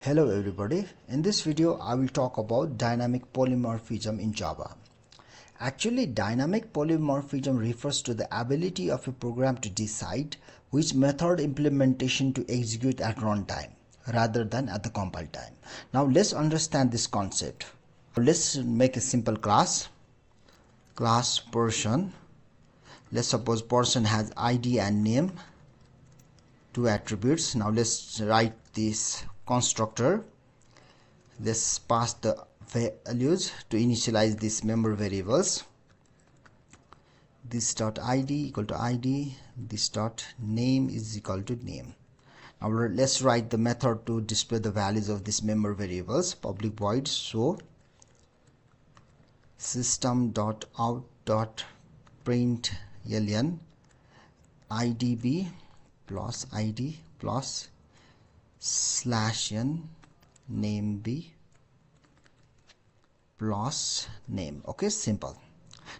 Hello everybody, in this video I will talk about dynamic polymorphism in Java. Actually, dynamic polymorphism refers to the ability of a program to decide which method implementation to execute at runtime rather than at the compile time. Now let's understand this concept. Let's make a simple class person. Let's suppose person has ID and name, two attributes. Now let's write this constructor. Let's pass the values to initialize these member variables. This dot id equal to id, this dot name is equal to name. Now let's write the method to display the values of these member variables. Public void show system.out.println idb plus id plus /n name b plus name. Okay, simple.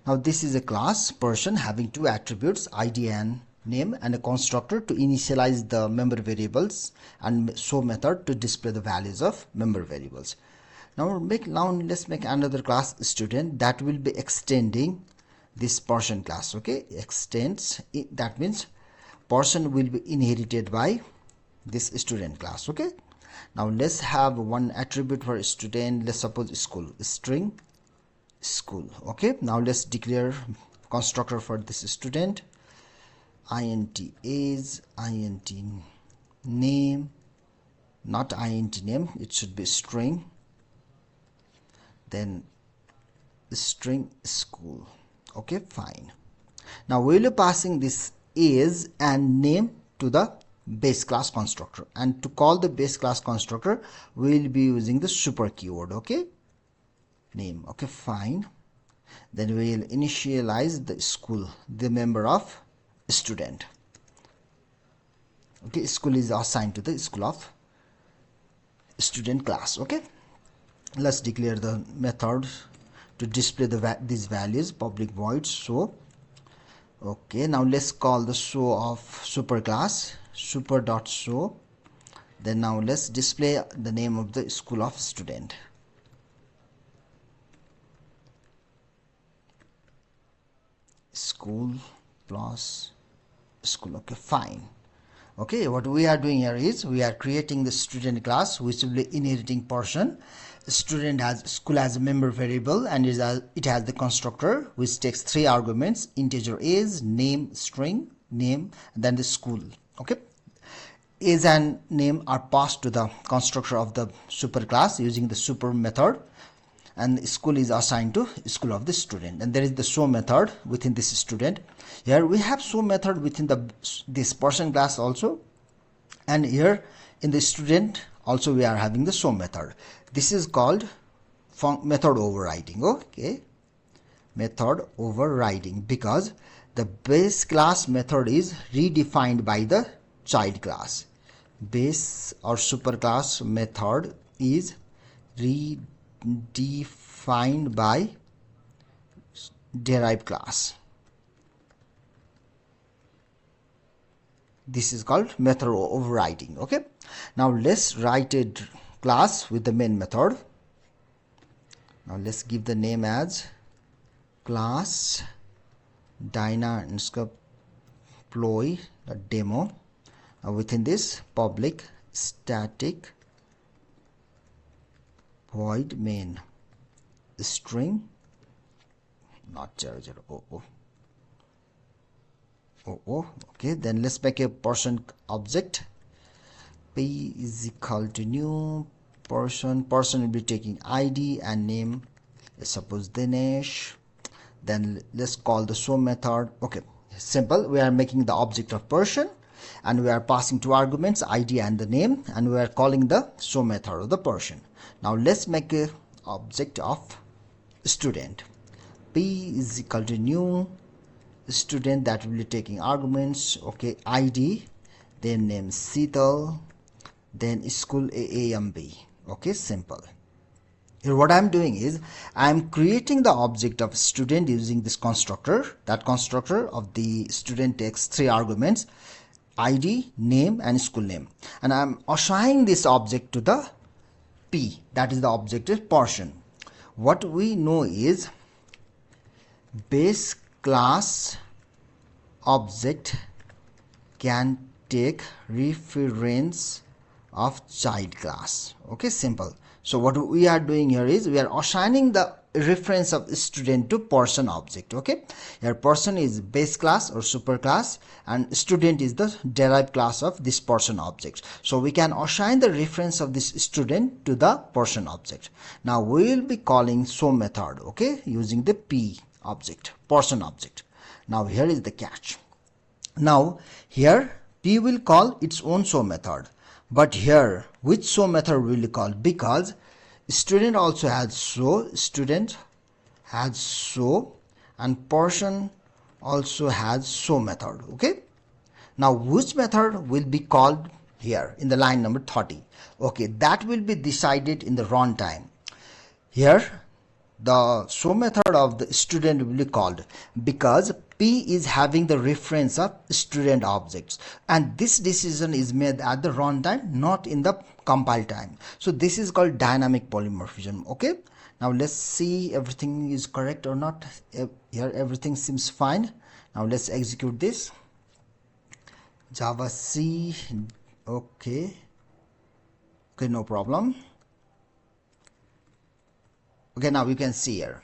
Now this is a class person having two attributes, id and name, and a constructor to initialize the member variables and show method to display the values of member variables. Now let's make another class student that will be extending this person class. Okay, extends it, that means person will be inherited by this student class. Okay, now let's have one attribute for student. Let's suppose school, string school. Okay, now let's declare constructor for this student. Int is int name, not int name, it should be string, then string school. Okay, fine. Now we will be passing this is and name to the base class constructor, and to call the base class constructor we will be using the super keyword. Okay, name. Okay, fine. Then we will initialize the school, the member of student. Okay, school is assigned to the school of student class. Okay, let's declare the method to display these values. Public void show. Okay, now let's call the show of super class, super.show. Then now let's display the name of the school of student. School plus school. Okay, fine. Okay, what we are doing here is we are creating the student class which will be inheriting person. Student has school as a member variable, and it has the constructor which takes three arguments: integer is, name, string, name, and then the school. Okay, is and name are passed to the constructor of the super class using the super method, and school is assigned to school of the student. And there is the show method within this student. Here we have show method within this person class also, and here in the student also we are having the show method. This is called method overriding. Okay, method overriding, because the base class method is redefined by the child class. Base or super class method is redefined by derived class. This is called method overriding. Okay, now let's write a class with the main method. Now let's give the name as class dyna_ploy.demo. Now within this, public static void main string, not 0000. Okay, then let's make a person object. P is equal to new person. Person will be taking ID and name. Let's suppose Dinesh. Then let's call the show method. Okay, simple. We are making the object of person, and we are passing two arguments, ID and the name, and we are calling the show method of the person. Now let's make a object of student. P is equal to new student, that will be taking arguments. Okay, ID, then name Seetal, then school AAMB. Okay, simple. Here what I'm doing is I'm creating the object of student using this constructor. That constructor of the student takes three arguments: ID, name, and school name, and I'm assigning this object to the P, that is the objective portion. What we know is base class object can take reference of child class. Okay, simple. So what we are doing here is we are assigning the reference of student to person object. Okay, here person is base class or super class and student is the derived class of this person object. So we can assign the reference of this student to the person object. Now we will be calling show method, okay, using the P object, person object. Now here is the catch. Now here P will call its own show method, but here which show method will we call? Because student also has show, student has show, and person also has show method. Okay, now which method will be called here in the line number 30? Okay, that will be decided in the runtime. Here the show method of the student will be called because P is having the reference of student objects, and this decision is made at the runtime, not in the compile time. So this is called dynamic polymorphism. Okay, now let's see everything is correct or not. Here everything seems fine. Now let's execute this. Java C. Okay, no problem. Okay, now you can see here.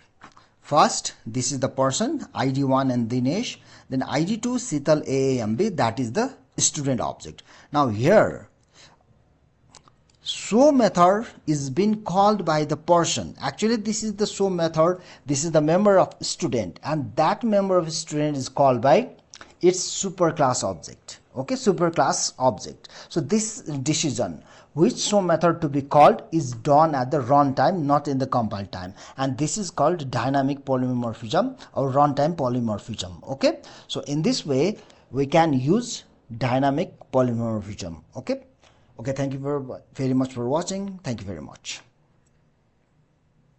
First, this is the person, ID1 and Dinesh. Then ID2, Sital AAMB, that is the student object. Now here, show method is being called by the person. Actually, this is the show method. This is the member of student, and that member of student is called by its superclass object. Okay, superclass object. So this decision, which show method to be called, is done at the runtime, not in the compile time, and this is called dynamic polymorphism or runtime polymorphism. Okay, so in this way we can use dynamic polymorphism. Okay, thank you very much for watching. Thank you very much.